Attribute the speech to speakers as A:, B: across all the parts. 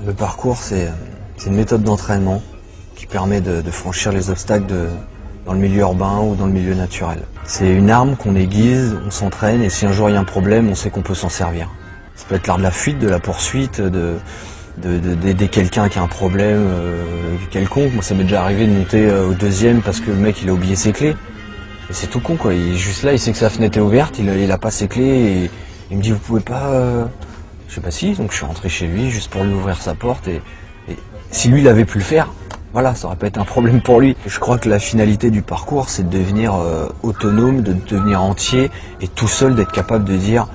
A: Le parcours, c'est une méthode d'entraînement qui permet de franchir les obstacles dans le milieu urbain ou dans le milieu naturel. C'est une arme qu'on aiguise, on s'entraîne et si un jour il y a un problème, on sait qu'on peut s'en servir. Ça peut être l'art de la fuite, de la poursuite, d'aider quelqu'un qui a un problème quelconque. Moi ça m'est déjà arrivé de monter au deuxième parce que le mec il a oublié ses clés. Et c'est tout con quoi, il est juste là, il sait que sa fenêtre est ouverte, il a pas ses clés et il me dit vous pouvez pas... Je sais pas si, donc je suis rentré chez lui juste pour lui ouvrir sa porte et si lui il avait pu le faire, voilà, ça aurait pas été un problème pour lui. Je crois que la finalité du parcours c'est de devenir autonome, de devenir entier et tout seul d'être capable de dire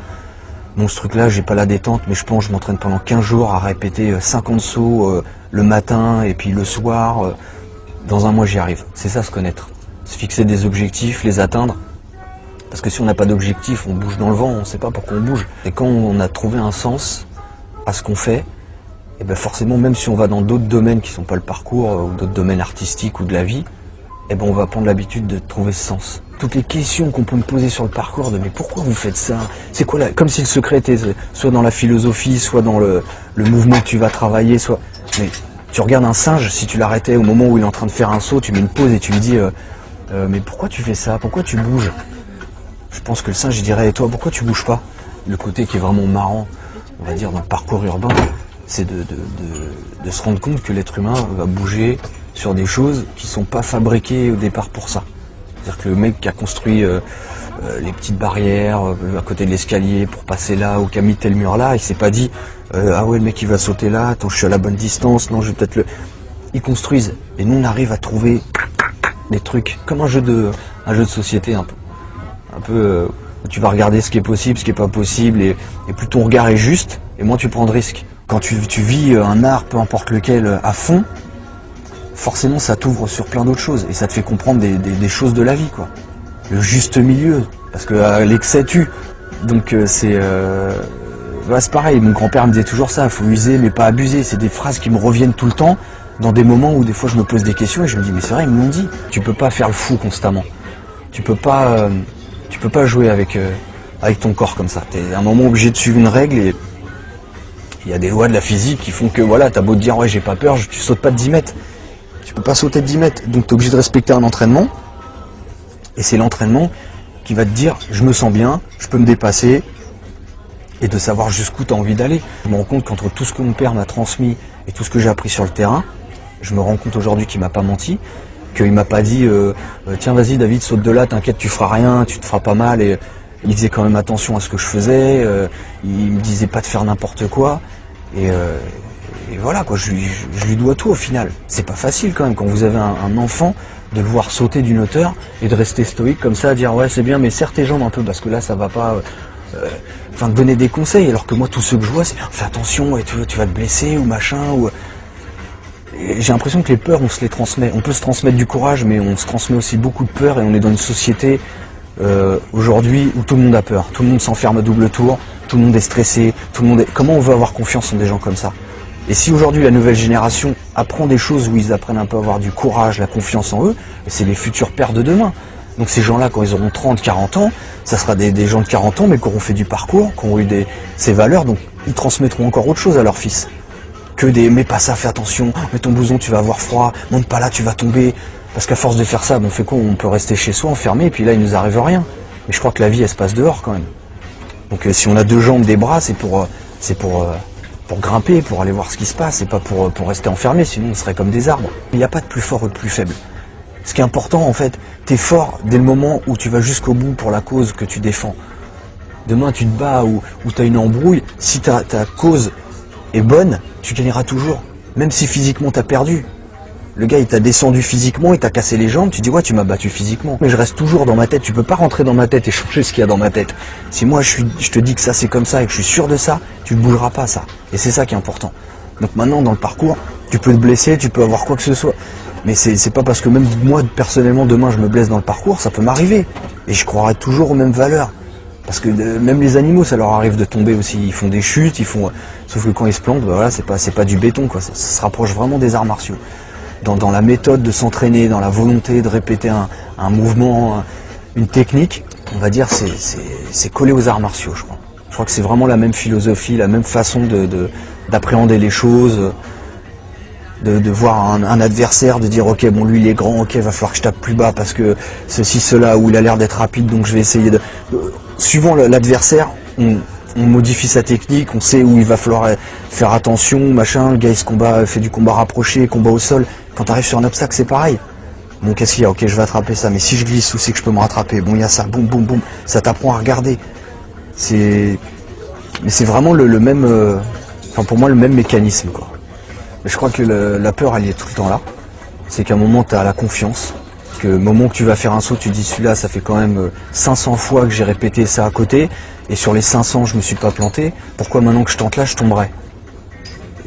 A: bon ce truc là j'ai pas la détente mais je pense que je m'entraîne pendant 15 jours à répéter 50 sauts le matin et puis le soir, dans un mois j'y arrive. C'est ça se connaître, se fixer des objectifs, les atteindre. Parce que si on n'a pas d'objectif, on bouge dans le vent, on ne sait pas pourquoi on bouge. Et quand on a trouvé un sens à ce qu'on fait, et ben forcément, même si on va dans d'autres domaines qui ne sont pas le parcours, ou d'autres domaines artistiques ou de la vie, et ben on va prendre l'habitude de trouver ce sens. Toutes les questions qu'on peut me poser sur le parcours, de mais pourquoi vous faites ça? C'est quoi là? Comme si le secret était soit dans la philosophie, soit dans le mouvement que tu vas travailler, soit. Mais tu regardes un singe, si tu l'arrêtais au moment où il est en train de faire un saut, tu mets une pause et tu lui dis mais pourquoi tu fais ça? Pourquoi tu bouges? Je pense que le singe, je dirais, et toi, pourquoi tu bouges pas? Le côté qui est vraiment marrant, on va dire, dans le parcours urbain, c'est de se rendre compte que l'être humain va bouger sur des choses qui sont pas fabriquées au départ pour ça. C'est-à-dire que le mec qui a construit les petites barrières à côté de l'escalier pour passer là, ou qui a mis tel mur là, il s'est pas dit ah ouais, le mec il va sauter là, attends, je suis à la bonne distance, non, je vais peut-être le... Ils construisent, et nous on arrive à trouver des trucs, comme un jeu de société un peu où tu vas regarder ce qui est possible, ce qui est pas possible, et plus ton regard est juste, et moins tu prends de risques. Quand tu vis un art, peu importe lequel, à fond, forcément ça t'ouvre sur plein d'autres choses, et ça te fait comprendre des choses de la vie, quoi. Le juste milieu, parce que l'excès tue. Donc c'est pareil, mon grand-père me disait toujours ça, il faut user mais pas abuser. C'est des phrases qui me reviennent tout le temps, dans des moments où des fois je me pose des questions, et je me dis mais c'est vrai, ils me l'ont dit. Tu peux pas faire le fou constamment. Tu peux pas jouer avec ton corps comme ça. T'es à un moment obligé de suivre une règle, et il y a des lois de la physique qui font que voilà, t'as beau te dire ouais j'ai pas peur, tu sautes pas de 10 mètres. Tu peux pas sauter de 10 mètres, donc t'es obligé de respecter un entraînement. Et c'est l'entraînement qui va te dire je me sens bien, je peux me dépasser, et de savoir jusqu'où tu as envie d'aller. Je me rends compte qu'entre tout ce que mon père m'a transmis et tout ce que j'ai appris sur le terrain, je me rends compte aujourd'hui qu'il m'a pas menti, qu'il m'a pas dit tiens vas-y David saute de là, t'inquiète tu feras rien, tu te feras pas mal, et il faisait quand même attention à ce que je faisais, il me disait pas de faire n'importe quoi, et voilà quoi, je lui dois tout au final. C'est pas facile quand même quand vous avez un enfant de le voir sauter d'une hauteur et de rester stoïque comme ça, à dire ouais c'est bien mais serre tes jambes un peu parce que là ça va pas, de donner des conseils, alors que moi tout ce que je vois c'est fais attention et tu vas te blesser ou machin, ou j'ai l'impression que les peurs on se les transmet, on peut se transmettre du courage mais on se transmet aussi beaucoup de peur, et on est dans une société aujourd'hui où tout le monde a peur, tout le monde s'enferme à double tour, tout le monde est stressé, comment on veut avoir confiance en des gens comme ça? Et si aujourd'hui la nouvelle génération apprend des choses où ils apprennent un peu à avoir du courage, la confiance en eux, c'est les futurs pères de demain. Donc ces gens-là, quand ils auront 30, 40 ans, ça sera des gens de 40 ans mais qui auront fait du parcours, qui auront eu ces valeurs, donc ils transmettront encore autre chose à leurs fils. Que des mais pas ça, fais attention, mets ton blouson, tu vas avoir froid, monte pas là, tu vas tomber. Parce qu'à force de faire ça, on fait quoi? On peut rester chez soi enfermé et puis là il nous arrive rien. Mais je crois que la vie elle se passe dehors quand même. Donc si on a deux jambes, des bras, c'est pour grimper, pour aller voir ce qui se passe, et pas pour rester enfermé, sinon on serait comme des arbres. Il n'y a pas de plus fort ou de plus faible. Ce qui est important en fait, t'es fort dès le moment où tu vas jusqu'au bout pour la cause que tu défends. Demain tu te bats ou tu as une embrouille, si ta cause est bonne, tu gagneras toujours, même si physiquement tu as perdu. Le gars il t'a descendu physiquement, il t'a cassé les jambes, tu dis ouais tu m'as battu physiquement, mais je reste toujours dans ma tête, tu peux pas rentrer dans ma tête et changer ce qu'il y a dans ma tête. Si moi je te dis que ça c'est comme ça et que je suis sûr de ça, tu ne bougeras pas ça, et c'est ça qui est important. Donc maintenant dans le parcours, tu peux te blesser, tu peux avoir quoi que ce soit, mais c'est pas parce que même moi personnellement demain je me blesse dans le parcours, ça peut m'arriver, et je croirai toujours aux mêmes valeurs. Parce que même les animaux, ça leur arrive de tomber aussi. Ils font des chutes, sauf que quand ils se plantent, voilà, c'est pas du béton, quoi. Ça se rapproche vraiment des arts martiaux. Dans la méthode de s'entraîner, dans la volonté de répéter un mouvement, une technique, on va dire, c'est collé aux arts martiaux, je crois. Je crois que c'est vraiment la même philosophie, la même façon d'appréhender les choses, de voir un adversaire, de dire ok bon lui il est grand, ok va falloir que je tape plus bas parce que ceci, cela, ou il a l'air d'être rapide donc je vais essayer de... Suivant l'adversaire, on modifie sa technique, on sait où il va falloir faire attention, machin, le gars il se combat, fait du combat rapproché, combat au sol. Quand tu arrives sur un obstacle c'est pareil. Bon qu'est-ce qu'il y a, ok je vais attraper ça, mais si je glisse où c'est que je peux me rattraper, bon il y a ça, boum boum boum, ça t'apprend à regarder. Mais c'est vraiment le même, enfin pour moi le même mécanisme quoi. Mais je crois que la peur elle est tout le temps là. C'est qu'à un moment tu as la confiance, que au moment que tu vas faire un saut tu dis celui-là ça fait quand même 500 fois que j'ai répété ça à côté, et sur les 500 je me suis pas planté, pourquoi maintenant que je tente là je tomberai?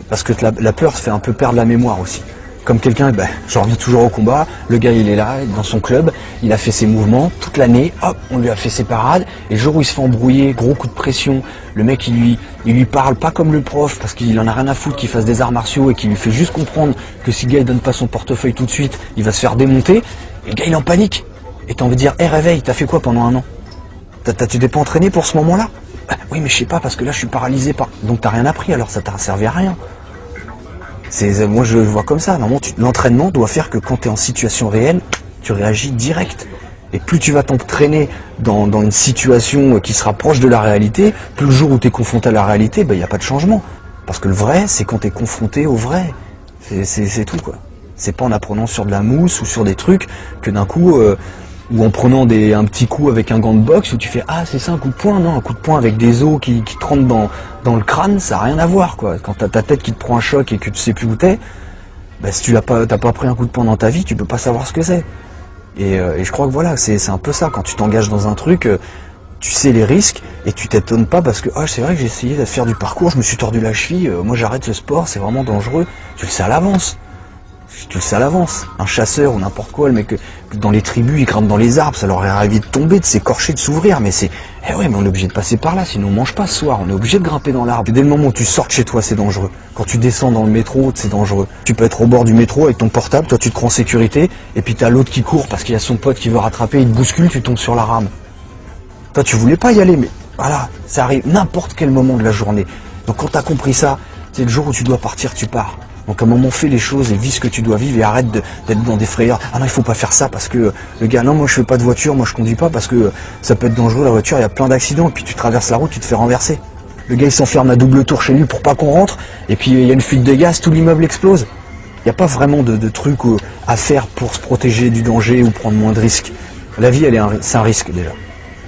A: Parce que la peur se fait un peu perdre la mémoire aussi. Comme quelqu'un, je reviens toujours au combat, le gars il est là, dans son club, il a fait ses mouvements, toute l'année, hop, on lui a fait ses parades, et le jour où il se fait embrouiller, gros coup de pression, le mec il lui parle pas comme le prof, parce qu'il en a rien à foutre qu'il fasse des arts martiaux, et qu'il lui fait juste comprendre que si le gars il donne pas son portefeuille tout de suite, il va se faire démonter, et le gars il est en panique, et t'as envie de dire, hé réveille, t'as fait quoi pendant un an? Tu t'es pas entraîné pour ce moment-là? Oui mais je sais pas, parce que là je suis paralysé par... Donc t'as rien appris, alors ça t'a servi à rien. Moi je le vois comme ça, normalement l'entraînement doit faire que quand tu es en situation réelle, tu réagis direct. Et plus tu vas t'entraîner dans une situation qui sera proche de la réalité, plus le jour où tu es confronté à la réalité, il n'y a pas de changement. Parce que le vrai, c'est quand tu es confronté au vrai. C'est tout quoi. C'est pas en apprenant sur de la mousse ou sur des trucs que d'un coup, ou en prenant un petit coup avec un gant de boxe où tu fais ah c'est ça un coup de poing, non un coup de poing avec des os qui te rentrent dans le crâne, ça n'a rien à voir quoi. Quand t'as ta tête qui te prend un choc et que tu sais plus où t'es, si tu t'as pas pris un coup de poing dans ta vie, tu peux pas savoir ce que c'est. Et je crois que voilà, c'est un peu ça, quand tu t'engages dans un truc, tu sais les risques et tu t'étonnes pas parce que c'est vrai que j'ai essayé de faire du parcours, je me suis tordu la cheville, moi j'arrête ce sport, c'est vraiment dangereux, tu le sais à l'avance. Tu le sais à l'avance, un chasseur ou n'importe quoi, le mec dans les tribus, il grimpe dans les arbres, ça leur est arrivé de tomber, de s'écorcher, de s'ouvrir, mais mais on est obligé de passer par là, sinon on mange pas ce soir, on est obligé de grimper dans l'arbre. Dès le moment où tu sors de chez toi, c'est dangereux. Quand tu descends dans le métro, c'est dangereux. Tu peux être au bord du métro avec ton portable, toi tu te crois en sécurité, et puis t'as l'autre qui court parce qu'il y a son pote qui veut rattraper, il te bouscule, tu tombes sur la rame. Toi tu voulais pas y aller, mais voilà, ça arrive n'importe quel moment de la journée. Donc quand t'as compris ça, c'est le jour où tu dois partir, tu pars. Donc à un moment fais les choses et vis ce que tu dois vivre et arrête d'être dans des frayeurs. Ah non il faut pas faire ça parce que le gars non moi je fais pas de voiture, moi je conduis pas parce que ça peut être dangereux la voiture, il y a plein d'accidents et puis tu traverses la route, tu te fais renverser. Le gars il s'enferme à double tour chez lui pour pas qu'on rentre et puis il y a une fuite de gaz, tout l'immeuble explose. Il n'y a pas vraiment de trucs à faire pour se protéger du danger ou prendre moins de risques. La vie c'est un risque déjà.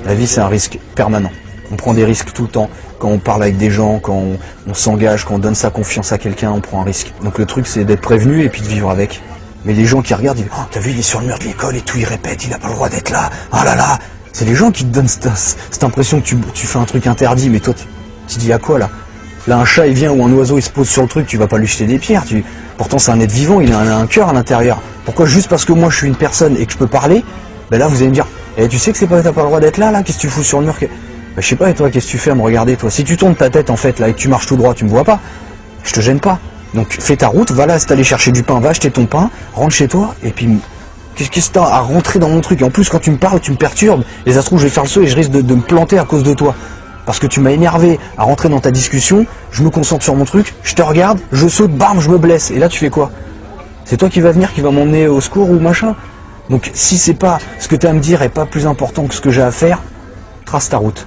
A: La vie c'est un risque permanent. On prend des risques tout le temps. Quand on parle avec des gens, quand on s'engage, quand on donne sa confiance à quelqu'un, on prend un risque. Donc le truc c'est d'être prévenu et puis de vivre avec. Mais les gens qui regardent, ils disent oh, t'as vu il est sur le mur de l'école et tout, il répète, il n'a pas le droit d'être là, ah là là. C'est les gens qui te donnent cette impression que tu fais un truc interdit, mais toi tu dis à quoi là? Là un chat il vient ou un oiseau il se pose sur le truc, tu vas pas lui jeter des pierres. Pourtant c'est un être vivant, il a un cœur à l'intérieur. Pourquoi juste parce que moi je suis une personne et que je peux parler, là vous allez me dire tu sais que t'as pas le droit d'être là, qu'est-ce que tu fous sur le mur? Je sais pas, et toi, qu'est-ce que tu fais à me regarder, toi? Si tu tournes ta tête, en fait, là, et que tu marches tout droit, tu me vois pas. Je te gêne pas. Donc, fais ta route, va là, si t'allais chercher du pain, va acheter ton pain, rentre chez toi, et puis, qu'est-ce que t'as à rentrer dans mon truc? Et en plus, quand tu me parles, tu me perturbes, et ça se trouve, je vais faire le saut et je risque de me planter à cause de toi. Parce que tu m'as énervé à rentrer dans ta discussion, je me concentre sur mon truc, je te regarde, je saute, bam, je me blesse. Et là, tu fais quoi? C'est toi qui vas venir, qui va m'emmener au secours ou machin? Donc, si c'est pas ce que t'as à me dire est pas plus important que ce que j'ai à faire, trace ta route.